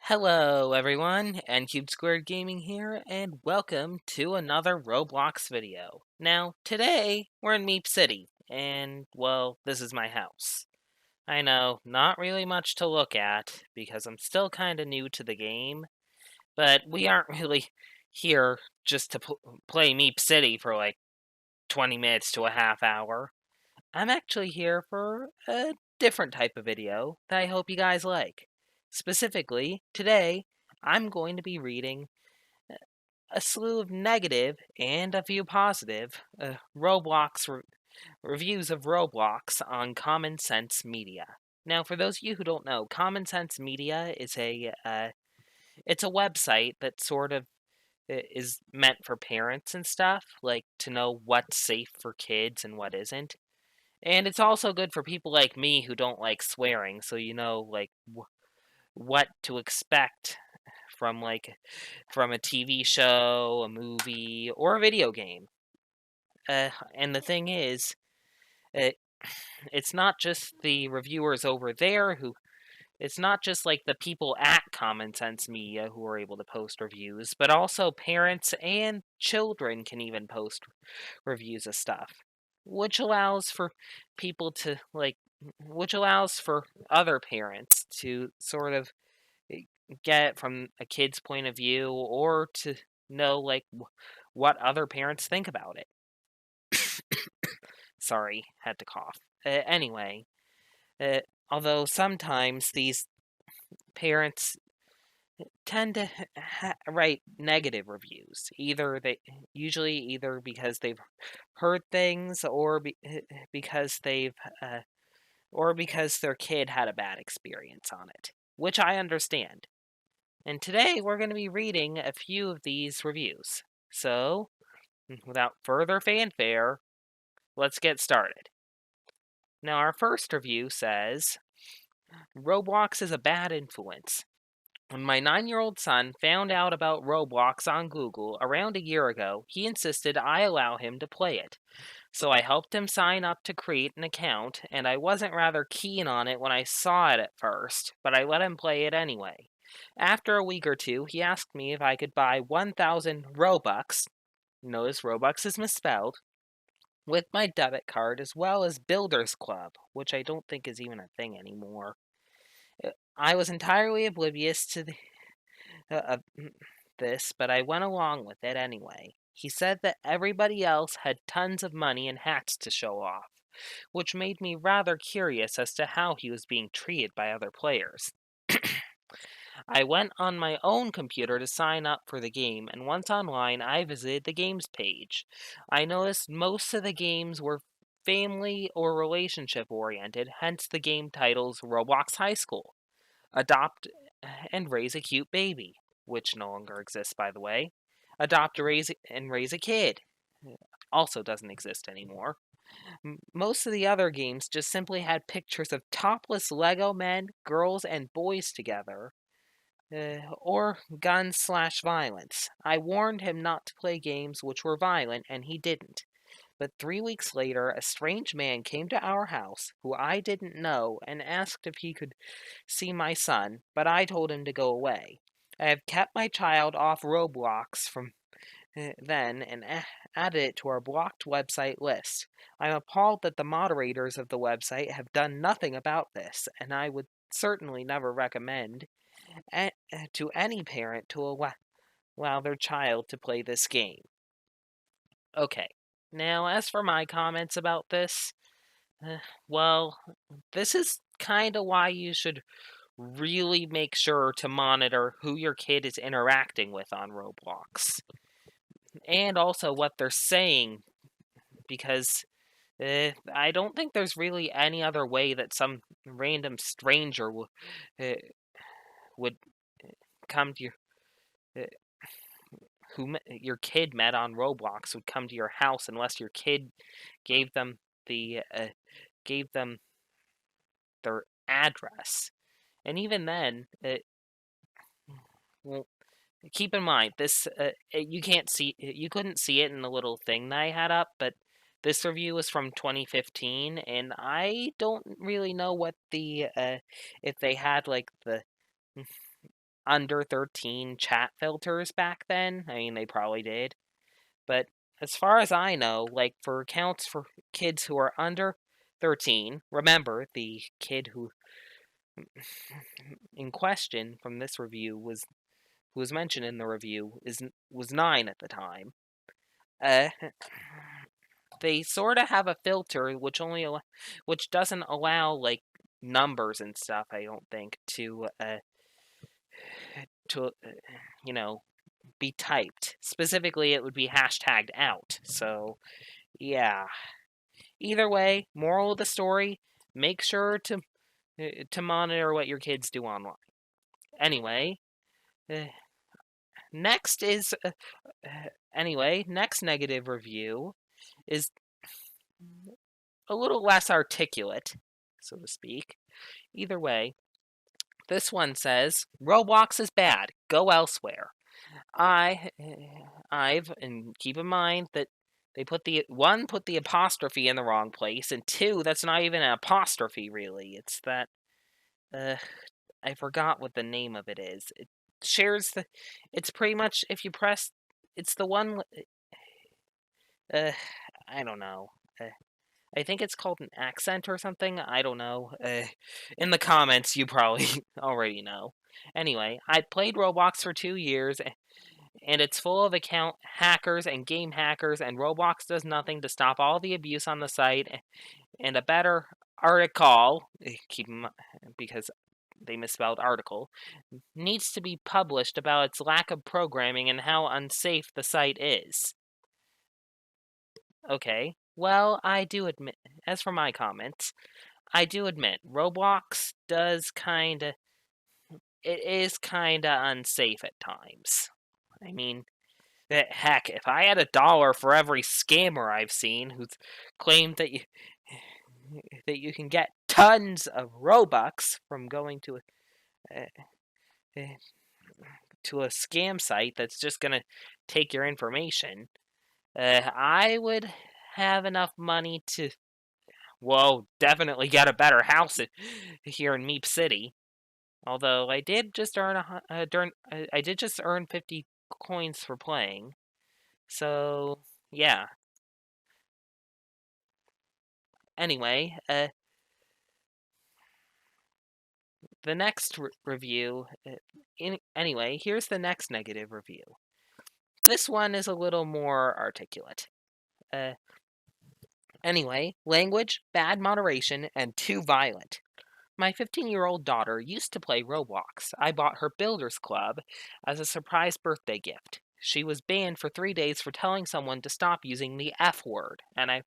Hello everyone, Ncube Squared Gaming here, and welcome to another Roblox video. Now, today, we're in Meep City, and, well, this is my house. I know, not really much to look at, because I'm still kinda new to the game, but we aren't really here just to play Meep City for like 20 minutes to a half hour. I'm actually here for a different type of video that I hope you guys like. Specifically, today, I'm going to be reading a slew of negative and a few positive Roblox reviews of Roblox on Common Sense Media. Now, for those of you who don't know, Common Sense Media is it's a website that sort of is meant for parents and stuff, like to know what's safe for kids and what isn't. And it's also good for people like me who don't like swearing, so you know, like, what to expect from, from a TV show, a movie, or a video game. And the thing is, it, it's not just the reviewers over there who. It's not just like the people at Common Sense Media who are able to post reviews, but also parents and children can even post reviews of stuff, which allows for people to which allows for other parents to sort of get it from a kid's point of view or to know what other parents think about it. Sorry, had to cough. Anyway, although sometimes these parents tend to write negative reviews. Usually either because they've heard things because they've or because their kid had a bad experience on it, which I understand. And today we're going to be reading a few of these reviews. So, without further fanfare, let's get started. Now, our first review says, Roblox is a bad influence. When my 9-year-old son found out about Roblox on Google around a year ago, he insisted I allow him to play it. So I helped him sign up to create an account, and I wasn't rather keen on it when I saw it at first, but I let him play it anyway. After a week or two, he asked me if I could buy 1,000 Robux, notice Robux is misspelled, with my debit card as well as Builders Club, which I don't think is even a thing anymore. I was entirely oblivious to this, but I went along with it anyway. He said that everybody else had tons of money and hats to show off, which made me rather curious as to how he was being treated by other players. I went on my own computer to sign up for the game, and once online, I visited the games page. I noticed most of the games were family or relationship oriented, hence the game titles Roblox High School, Adopt and Raise a Cute Baby, which no longer exists, by the way. Adopt and Raise a Kid also doesn't exist anymore. Most of the other games just simply had pictures of topless Lego men, girls, and boys together, or guns/violence. I warned him not to play games which were violent, and he didn't. But 3 weeks later, a strange man came to our house, who I didn't know, and asked if he could see my son, but I told him to go away. I have kept my child off Roblox from then and added it to our blocked website list. I'm appalled that the moderators of the website have done nothing about this, and I would certainly never recommend to any parent to allow their child to play this game. Okay, now as for my comments about this, well, this is kind of why you should really make sure to monitor who your kid is interacting with on Roblox. And also what they're saying, because I don't think there's really any other way that some random stranger would come to your kid met on Roblox would come to your house unless your kid gave them gave them their address. And even then, well, keep in mind this you couldn't see it in the little thing that I had up, but this review was from 2015, and I don't really know what the if they had like the under 13 chat filters back then. I mean, they probably did. But as far as I know, like for accounts for kids who are under 13, remember the kid who in question from this review who was mentioned in the review was 9 at the time. Uh, they sort of have a filter which doesn't allow like numbers and stuff. I don't think to you know be typed. Specifically, it would be hashtagged out. So yeah. Either way, moral of the story: make sure to monitor what your kids do online. Anyway, uh, next is next negative review is a little less articulate, so to speak. Either way, this one says Roblox is bad. Go elsewhere. And keep in mind that they put the apostrophe in the wrong place, and two, that's not even an apostrophe really. It's that I forgot what the name of it is. It shares the. It's pretty much if you press. It's the one. Uh, I don't know. I think it's called an accent or something. I don't know. In the comments, you probably already know. Anyway, I played Roblox for 2 years, and it's full of account hackers and game hackers, and Roblox does nothing to stop all the abuse on the site. And a better article, because they misspelled article, needs to be published about its lack of programming and how unsafe the site is. Okay, well, I do admit, as for my comments, I do admit Roblox it is kinda unsafe at times. I mean, heck, if I had $1 for every scammer I've seen who's claimed that you can get tons of Robux from going a, to a scam site that's just gonna take your information, I would have enough money to, well, definitely get a better house here in Meep City. Although I did just I did just earn 50 coins for playing. So yeah. Anyway, the next review. Anyway, here's the next negative review. This one is a little more articulate. Uh, anyway, language, bad moderation, and too violent. My 15-year-old daughter used to play Roblox. I bought her Builders Club as a surprise birthday gift. She was banned for 3 days for telling someone to stop using the F word, and I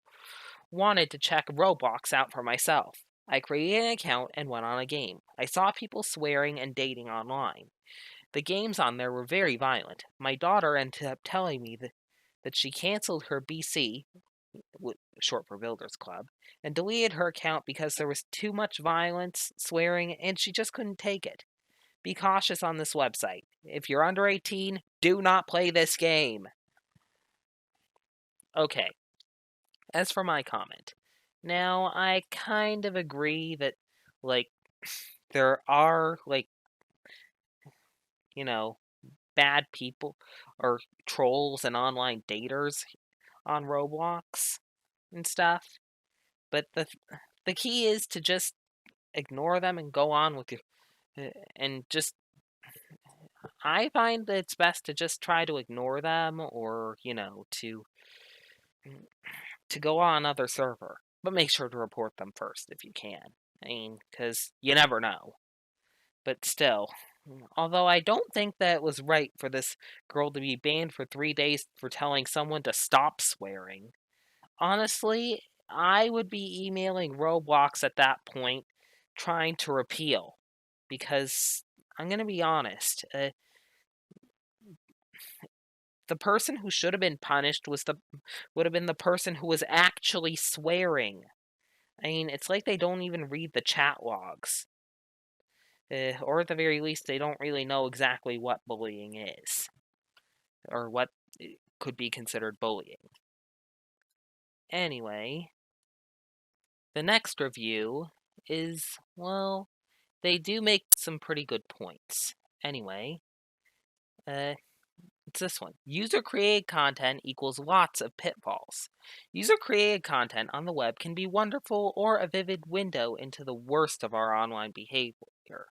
wanted to check Roblox out for myself. I created an account and went on a game. I saw people swearing and dating online. The games on there were very violent. My daughter ended up telling me that she canceled her BC, short for Builders Club, and deleted her account because there was too much violence, swearing, and she just couldn't take it. Be cautious on this website. If you're under 18, do not play this game. Okay, as for my comment. Now, I kind of agree that, like, there are, like, you know, bad people or trolls and online daters on Roblox and stuff. But the key is to just ignore them and go on with your and just I find that it's best to just try to ignore them or, to go on another server. But make sure to report them first if you can. I mean, because you never know. But still, although I don't think that it was right for this girl to be banned for 3 days for telling someone to stop swearing, honestly, I would be emailing Roblox at that point trying to repeal. Because I'm going to be honest, the person who should have been punished would have been the person who was actually swearing. I mean, it's like they don't even read the chat logs. Or at the very least, they don't really know exactly what bullying is. Or what could be considered bullying. Anyway, the next review is, well, they do make some pretty good points. Anyway, uh, it's this one. User-created content equals lots of pitfalls. User-created content on the web can be wonderful or a vivid window into the worst of our online behavior.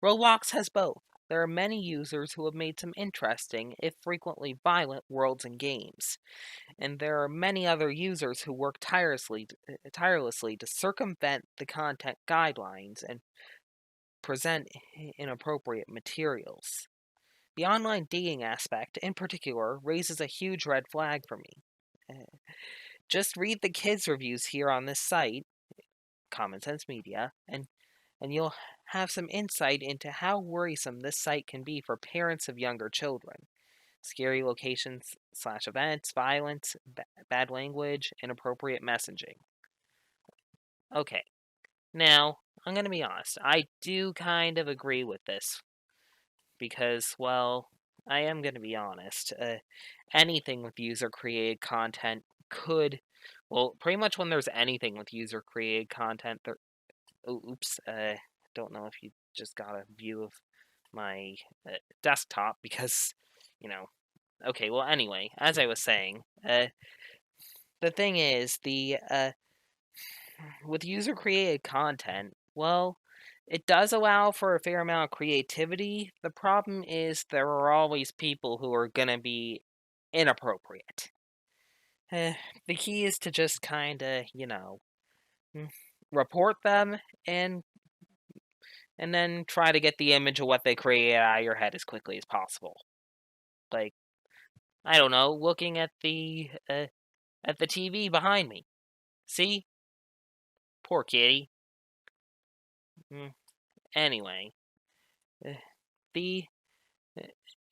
Roblox has both. There are many users who have made some interesting, if frequently violent, worlds and games, and there are many other users who work tirelessly to circumvent the content guidelines and present inappropriate materials. The online dating aspect, in particular, raises a huge red flag for me. Just read the kids' reviews here on this site, Common Sense Media, and you'll have some insight into how worrisome this site can be for parents of younger children. Scary locations / events, violence, bad language, inappropriate messaging. Okay, now, I'm going to be honest. I do kind of agree with this because, well, I am going to be honest. Anything with user-created content could, well, pretty much when there's anything with user-created content, there. Oh, oops. Don't know if you just got a view of my desktop because, you know. Okay, well, anyway, as I was saying, the thing is, with user-created content, well, it does allow for a fair amount of creativity. The problem is there are always people who are gonna be inappropriate. The key is to just kind of, report them and then try to get the image of what they create out of your head as quickly as possible. Like, I don't know, looking at the TV behind me. See? Poor kitty. Anyway, the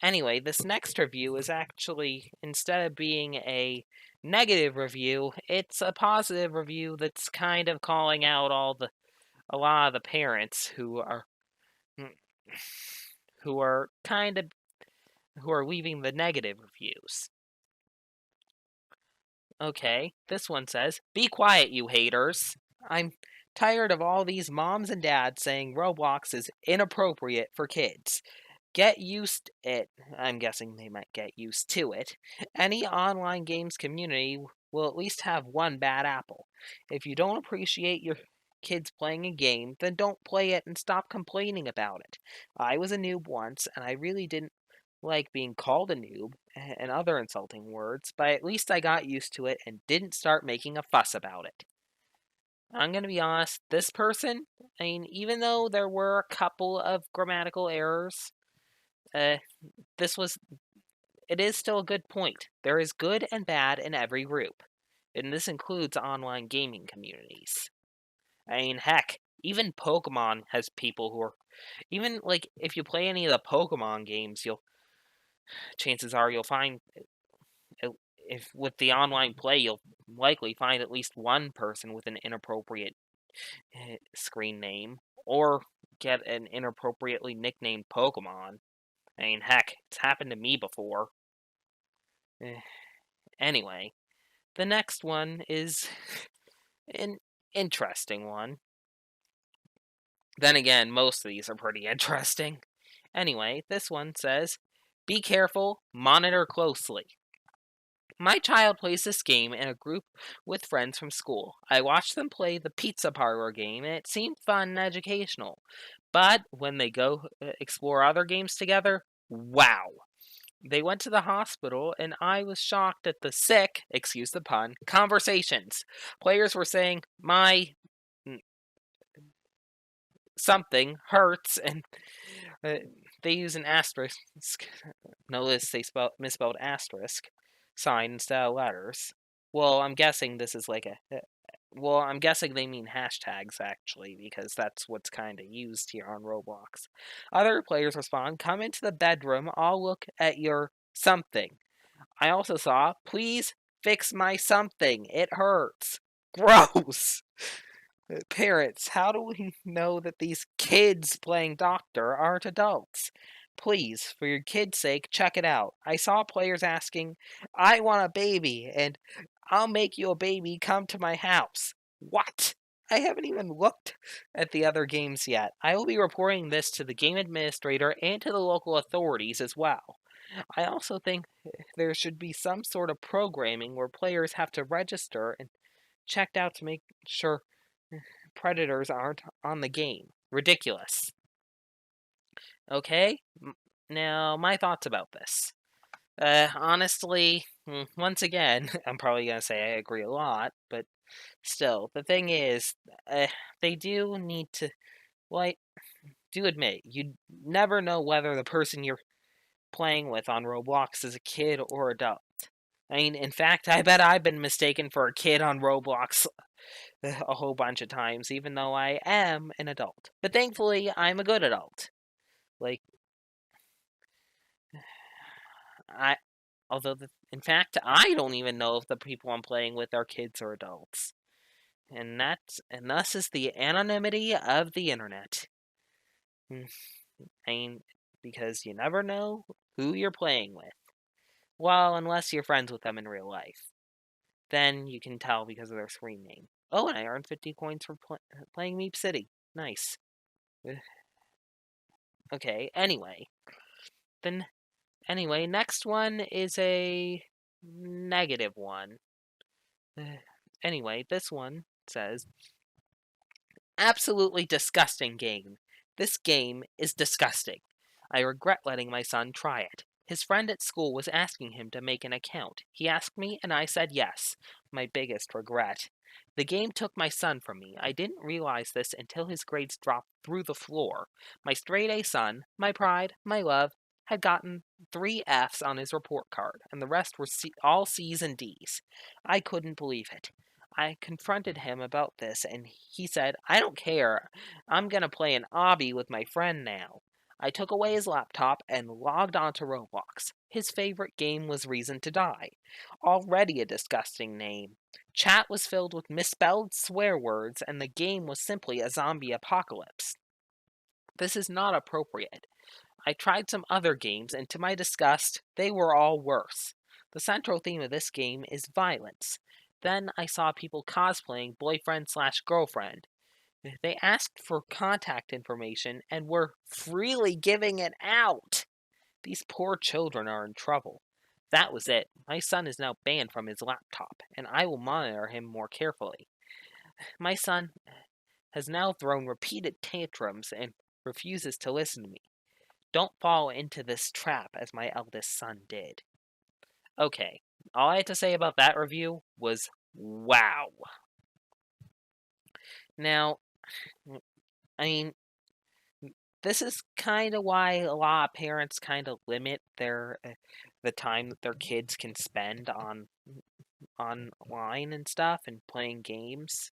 anyway, this next review is actually, instead of being a negative review, it's a positive review that's kind of calling out a lot of the parents who are leaving the negative reviews. Okay, this one says, "Be quiet, you haters. I'm tired of all these moms and dads saying Roblox is inappropriate for kids. Get used it." I'm guessing they might get used to it. "Any online games community will at least have one bad apple. If you don't appreciate your kids playing a game, then don't play it and stop complaining about it. I was a noob once, and I really didn't like being called a noob and other insulting words, but at least I got used to it and didn't start making a fuss about it." I'm going to be honest, this person, I mean, even though there were a couple of grammatical errors, uh, it is still a good point. There is good and bad in every group, and this includes online gaming communities. I mean, heck, even Pokemon has people who are, even, like, if you play any of the Pokemon games, chances are you'll find, if with the online play, you'll likely find at least one person with an inappropriate screen name, or get an inappropriately nicknamed Pokemon. I mean, heck, it's happened to me before. Anyway, the next one is an interesting one. Then again, most of these are pretty interesting. Anyway, this one says, "Be careful, monitor closely. My child plays this game in a group with friends from school. I watched them play the pizza parlor game and it seemed fun and educational. But when they go explore other games together, wow. They went to the hospital, and I was shocked at the sick, excuse the pun, conversations. Players were saying, 'My something hurts,' and they use an asterisk. Notice they misspelled asterisk sign instead of letters. Well, I'm guessing this is like I'm guessing they mean hashtags, actually, because that's what's kind of used here on Roblox. Other players respond, 'Come into the bedroom, I'll look at your something.' I also saw, 'Please fix my something, it hurts.' Gross! Parents, how do we know that these kids playing doctor aren't adults? Please, for your kid's sake, check it out. I saw players asking, 'I want a baby,' and 'I'll make you a baby, come to my house.' What? I haven't even looked at the other games yet. I will be reporting this to the game administrator and to the local authorities as well. I also think there should be some sort of programming where players have to register and checked out to make sure predators aren't on the game. Ridiculous. Okay? Now, my thoughts about this. Honestly, once again, I'm probably going to say I agree a lot, but still, the thing is, they do need to, like, do admit, you never know whether the person you're playing with on Roblox is a kid or adult. I mean, in fact, I bet I've been mistaken for a kid on Roblox a whole bunch of times, even though I am an adult. But thankfully, I'm a good adult. Like, I, in fact, I don't even know if the people I'm playing with are kids or adults. And thus is the anonymity of the internet. I mean, because you never know who you're playing with. Well, unless you're friends with them in real life. Then you can tell because of their screen name. Oh, and I earned 50 coins for playing Meep City. Nice. Okay, anyway. Next one is a negative one. Anyway, this one says, absolutely disgusting game. This game is disgusting. I regret letting my son try it. His friend at school was asking him to make an account. He asked me, and I said yes. My biggest regret. The game took my son from me. I didn't realize this until his grades dropped through the floor. My straight A son, my pride, my love, had gotten 3 Fs on his report card, and the rest were all Cs and Ds. I couldn't believe it. I confronted him about this, and he said, I don't care. I'm gonna play an obby with my friend now. I took away his laptop and logged onto Roblox. His favorite game was Reason to Die. Already a disgusting name. Chat was filled with misspelled swear words, and the game was simply a zombie apocalypse. This is not appropriate. I tried some other games, and to my disgust, they were all worse. The central theme of this game is violence. Then I saw people cosplaying boyfriend/girlfriend. They asked for contact information and were freely giving it out. These poor children are in trouble. That was it. My son is now banned from his laptop, and I will monitor him more carefully. My son has now thrown repeated tantrums and refuses to listen to me. Don't fall into this trap as my eldest son did. Okay, all I had to say about that review was wow. Now, I mean, this is kind of why a lot of parents kind of limit the time that their kids can spend on online and stuff and playing games.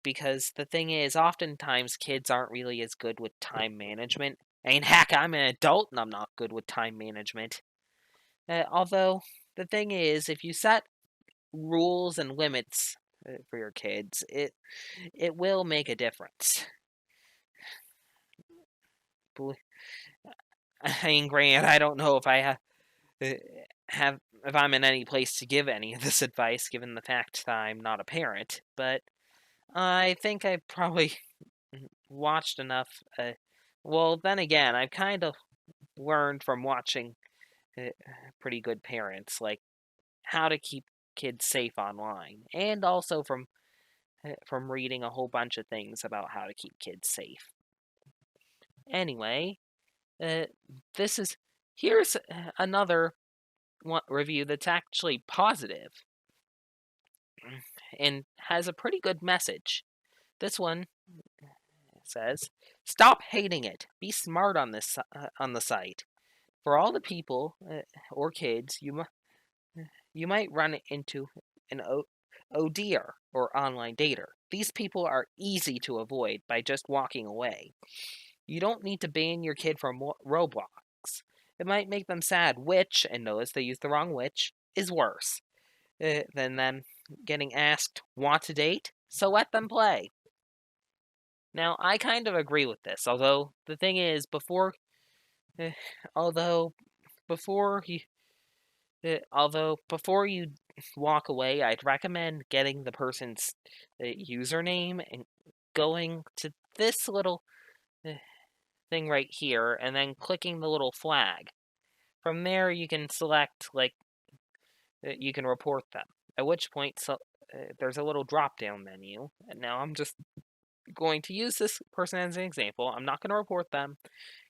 Because the thing is, oftentimes kids aren't really as good with time management. I mean, heck, I'm an adult and I'm not good with time management. Although, the thing is, if you set rules and limits for your kids, it will make a difference. I mean, granted, I don't know if I have if I'm in any place to give any of this advice, given the fact that I'm not a parent. But I think I probably watched enough. Well, then again, I've kind of learned from watching pretty good parents, like how to keep kids safe online, and also from reading a whole bunch of things about how to keep kids safe. Anyway, here's another review that's actually positive and has a pretty good message. This one says, "Stop hating it. Be smart on this on the site. For all the people or kids you might run into an ODer or online dater. These people are easy to avoid by just walking away. You don't need to ban your kid from Roblox. It might make them sad, which, and notice they used the wrong which, is worse than them getting asked, want to date? So let them play." Now, I kind of agree with this, although the thing is, before you walk away, I'd recommend getting the person's username and going to this little uh, thing right here and then clicking the little flag. From there, you can select, like, you can report them. At which point, there's a little drop down menu. And now I'm just going to use this person as an example. I'm not going to report them.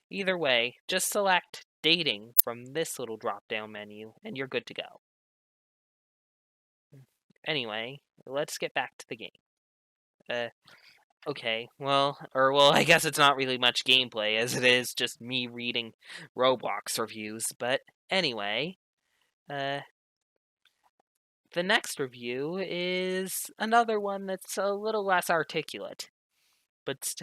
Either way, just select dating from this little drop down menu and you're good to go. Anyway, let's get back to the game. Okay, well, I guess it's not really much gameplay as it is just me reading Roblox reviews, but anyway, uh, the next review is another one that's a little less articulate, but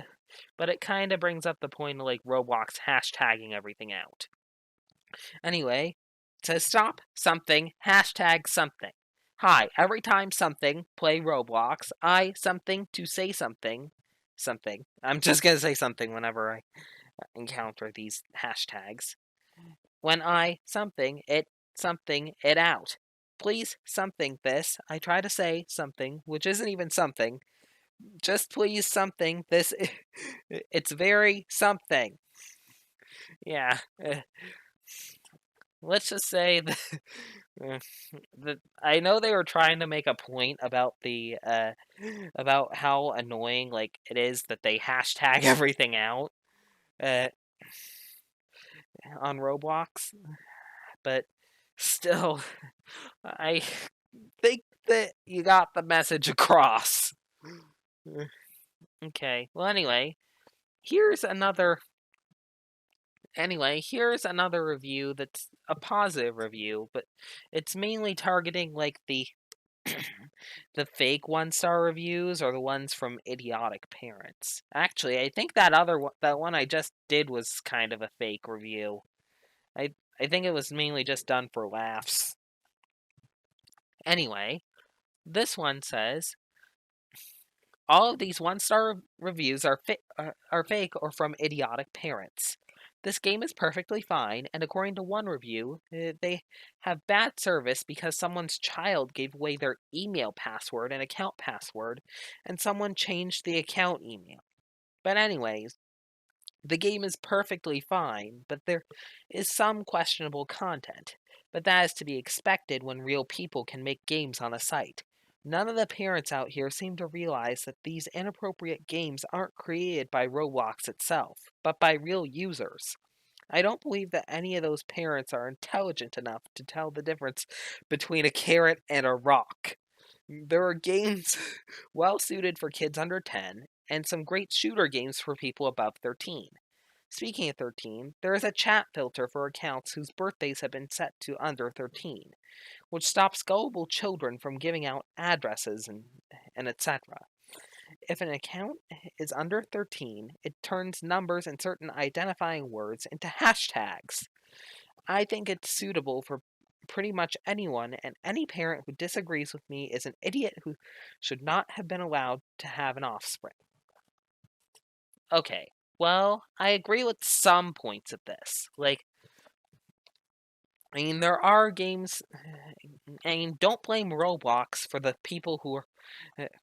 but it kind of brings up the point of, like, Roblox hashtagging everything out. Anyway, to stop something, hashtag something. Hi, every time something, play Roblox. I something to say something. Something. I'm just gonna say something whenever I encounter these hashtags. When I something it out. Please something this. I try to say something, which isn't even something. Just please something this. It's very something. Yeah. Let's just say uh, I know they were trying to make a point about the about how annoying, like, it is that they hashtag everything out uh, on Roblox, but still, I think that you got the message across. Okay. Well, here's another here's another review that's a positive review, but it's mainly targeting, like, the fake one-star reviews or the ones from idiotic parents. Actually, I think that one I just did was kind of a fake review. I I think it was mainly just done for laughs. Anyway, this one says all of these one-star reviews are fake or from idiotic parents. This game is perfectly fine, and according to one review, they have bad service because someone's child gave away their email password and account password, and someone changed the account email. But anyways, the game is perfectly fine, but there is some questionable content. But that is to be expected when real people can make games on a site. None of the parents out here seem to realize that these inappropriate games aren't created by Roblox itself, but by real users. I don't believe that any of those parents are intelligent enough to tell the difference between a carrot and a rock. There are games well suited for kids under 10, and some great shooter games for people above 13. Speaking of 13, there is a chat filter for accounts whose birthdays have been set to under 13, which stops gullible children from giving out addresses and etc. If an account is under 13, it turns numbers and certain identifying words into hashtags. I think it's suitable for pretty much anyone, and any parent who disagrees with me is an idiot who should not have been allowed to have an offspring. Okay, well, I agree with some points of this. Like, I mean, there are games. I mean, don't blame Roblox for the people who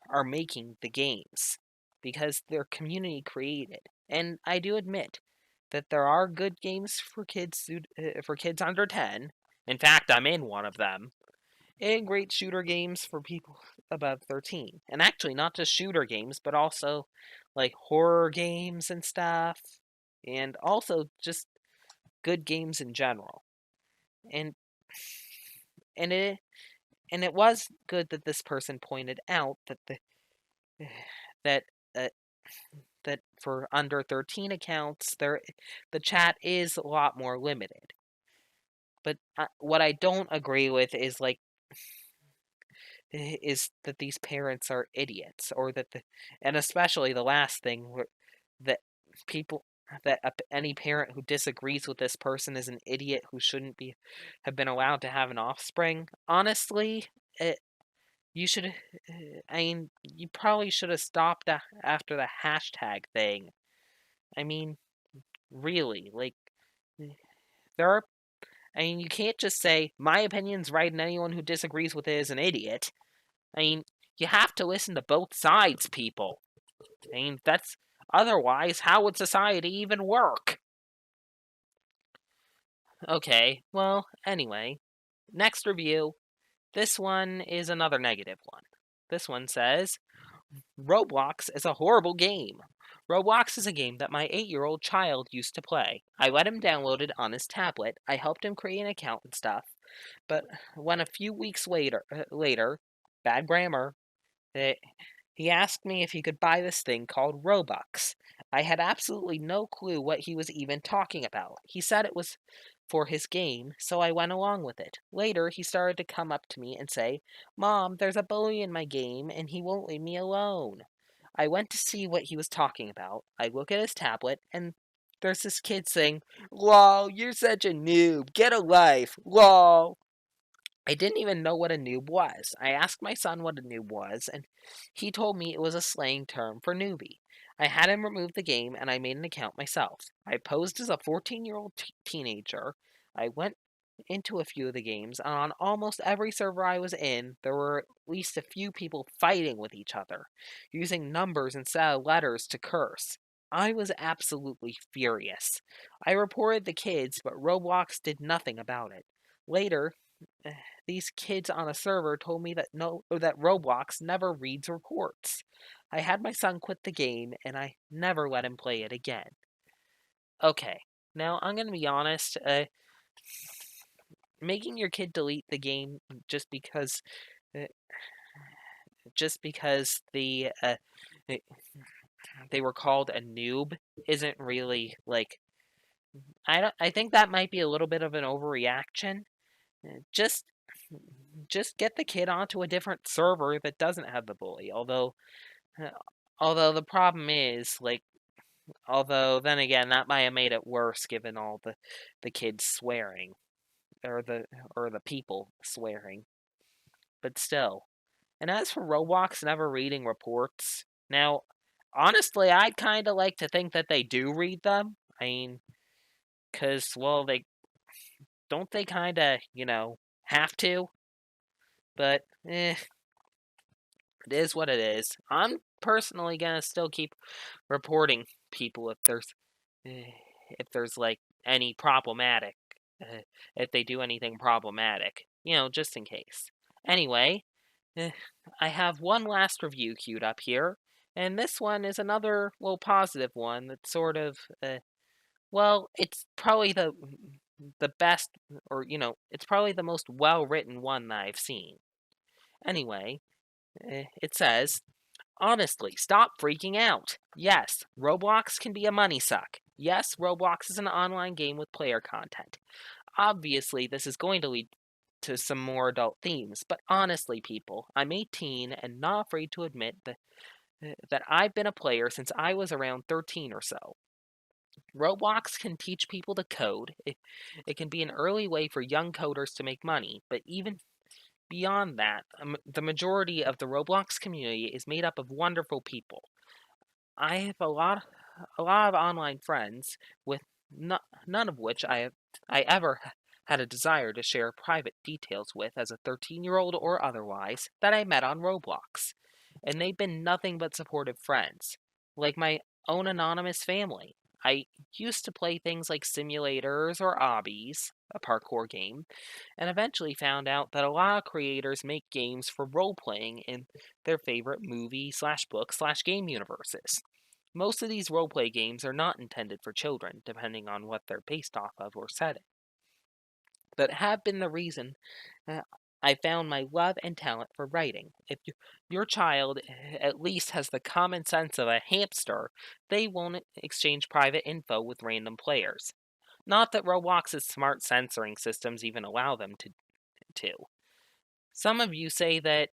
are making the games, because they're community created. And I do admit that there are good games for kids under 10. In fact, I'm in one of them. And great shooter games for people above 13. And actually, not just shooter games, but also, like, horror games and stuff. And also just good games in general. And and it and it was good that this person pointed out that that uh, that for under 13 accounts, the chat is a lot more limited. But what I don't agree with is, like, is that these parents are idiots, or and especially the last thing, that people that any parent who disagrees with this person is an idiot who shouldn't have been allowed to have an offspring. Honestly, you should. I mean, you probably should have stopped after the hashtag thing. I mean, really, like, there are I mean, you can't just say, my opinion's right and anyone who disagrees with it is an idiot. I mean, you have to listen to both sides, people. I mean, that's. Otherwise, how would society even work? Okay, well, anyway, next review. This one is another negative one. This one says, Roblox is a horrible game. Roblox is a game that my 8-year-old child used to play. I let him download it on his tablet. I helped him create an account and stuff. But when a few weeks later, bad grammar, eh, he asked me if he could buy this thing called Robux. I had absolutely no clue what he was even talking about. He said it was for his game, so I went along with it. Later, he started to come up to me and say, Mom, there's a bully in my game, and he won't leave me alone. I went to see what he was talking about. I look at his tablet, and there's this kid saying, Lol, you're such a noob. Get a life. Lol. I didn't even know what a noob was. I asked my son what a noob was, and he told me it was a slang term for newbie. I had him remove the game, and I made an account myself. I posed as a 14-year-old teenager. I went into a few of the games, and on almost every server I was in, there were at least a few people fighting with each other, using numbers instead of letters to curse. I was absolutely furious. I reported the kids, but Roblox did nothing about it. Later, these kids on a server told me that Roblox never reads reports. I had my son quit the game and I never let him play it again. Okay, now I'm gonna be honest. Making your kid delete the game just because, uh, uh, they were called a noob isn't really like. I think that might be a little bit of an overreaction. Just get the kid onto a different server that doesn't have the bully. Uh, although the problem is although then again that might have made it worse given all the kids swearing or the people swearing. But still. And as for Roblox never reading reports, now honestly I'd kind of like to think that they do read them. I mean, cuz well they kind of, have to, but it is what it is. I'm personally gonna still keep reporting people if there's like any problematic, uh, if they do anything problematic, just in case. Anyway, eh, I have one last review queued up here, and this one is another positive one that's sort of it's probably the best, or it's probably the most well written one that I've seen. Anyway, it says, honestly, stop freaking out. Yes, Roblox can be a money suck. Yes, Roblox is an online game with player content. Obviously, this is going to lead to some more adult themes, but honestly, people, I'm 18 and not afraid to admit that I've been a player since I was around 13 or so. Roblox can teach people to code. It can be an early way for young coders to make money, but even beyond that, the majority of the Roblox community is made up of wonderful people. I have a lot of online friends with none of which I ever had a desire to share private details with as a 13-year-old or otherwise that I met on Roblox. And they've been nothing but supportive friends, like my own anonymous family. I used to play things like simulators or obbies, a parkour game, and eventually found out that a lot of creators make games for role playing in their favorite movie slash book slash game universes. Most of these roleplay games are not intended for children, depending on what they're based off of or setting, but have been the reason uh, I found my love and talent for writing. If your child at least has the common sense of a hamster, they won't exchange private info with random players. Not that Roblox's smart censoring systems even allow them to. Some of you say that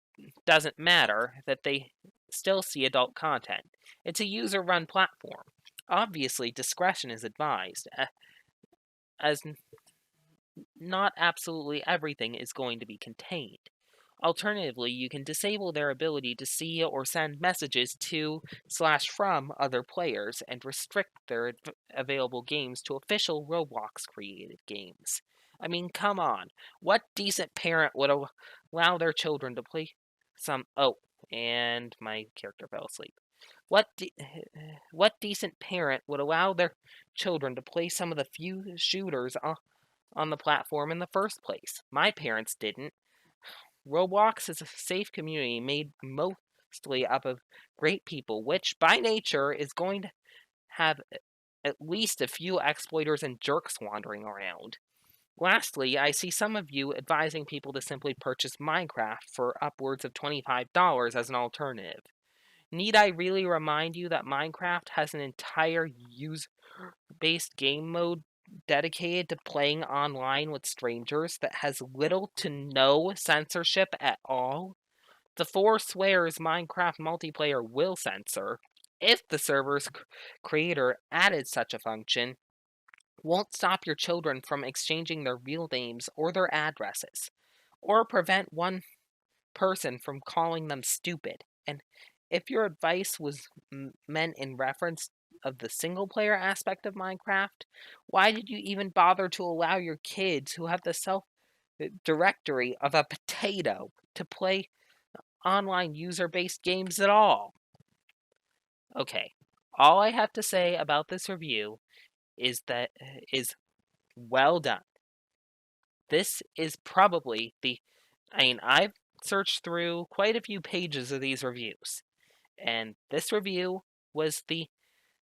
doesn't matter, that they still see adult content. It's a user run platform. Obviously, discretion is advised, as not absolutely everything is going to be contained. Alternatively, you can disable their ability to see or send messages to/from other players and restrict their available games to official Roblox created games. I mean, come on. What decent parent would allow their children to play some. Oh, and my character fell asleep. What what decent parent would allow their children to play some of the few shooters on the platform in the first place? My parents didn't. Roblox is a safe community made mostly up of great people, which by nature is going to have at least a few exploiters and jerks wandering around. Lastly, I see some of you advising people to simply purchase Minecraft for upwards of $25 as an alternative. Need I really remind you that Minecraft has an entire user based game mode dedicated to playing online with strangers that has little to no censorship at all? The four swears Minecraft multiplayer will censor, if the server's creator added such a function, won't stop your children from exchanging their real names or their addresses, or prevent one person from calling them stupid. And if your advice was meant in reference of the single player aspect of Minecraft, why did you even bother to allow your kids who have the self directory of a potato to play online user based games at all? Okay, all I have to say about this review is well done. This is probably I've searched through quite a few pages of these reviews, and this review was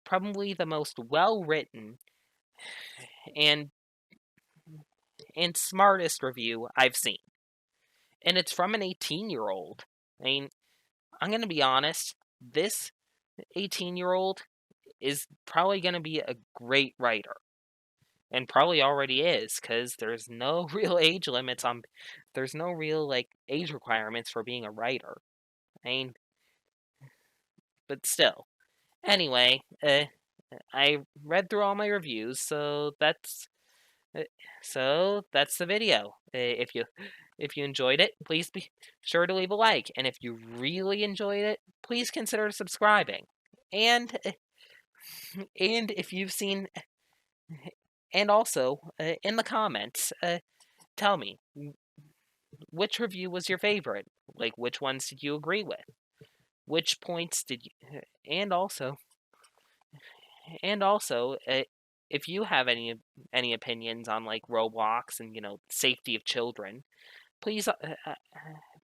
probably the most well written and smartest review I've seen. And it's from an 18-year-old. I mean, I'm going to be honest, this 18-year-old is probably going to be a great writer. And probably already is, because there's no real age limits on. There's no real, age requirements for being a writer. I mean, but still. Anyway, I read through all my reviews, so that's the video. If you enjoyed it, please be sure to leave a like, and if you really enjoyed it, please consider subscribing. And if you've seen, and also in the comments, tell me which review was your favorite. Like, which ones did you agree with? Which points did you? And also, if you have any opinions on Roblox and safety of children, please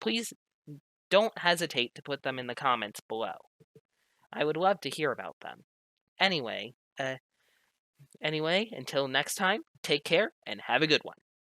please don't hesitate to put them in the comments below. I would love to hear about them. Anyway, until next time, take care and have a good one.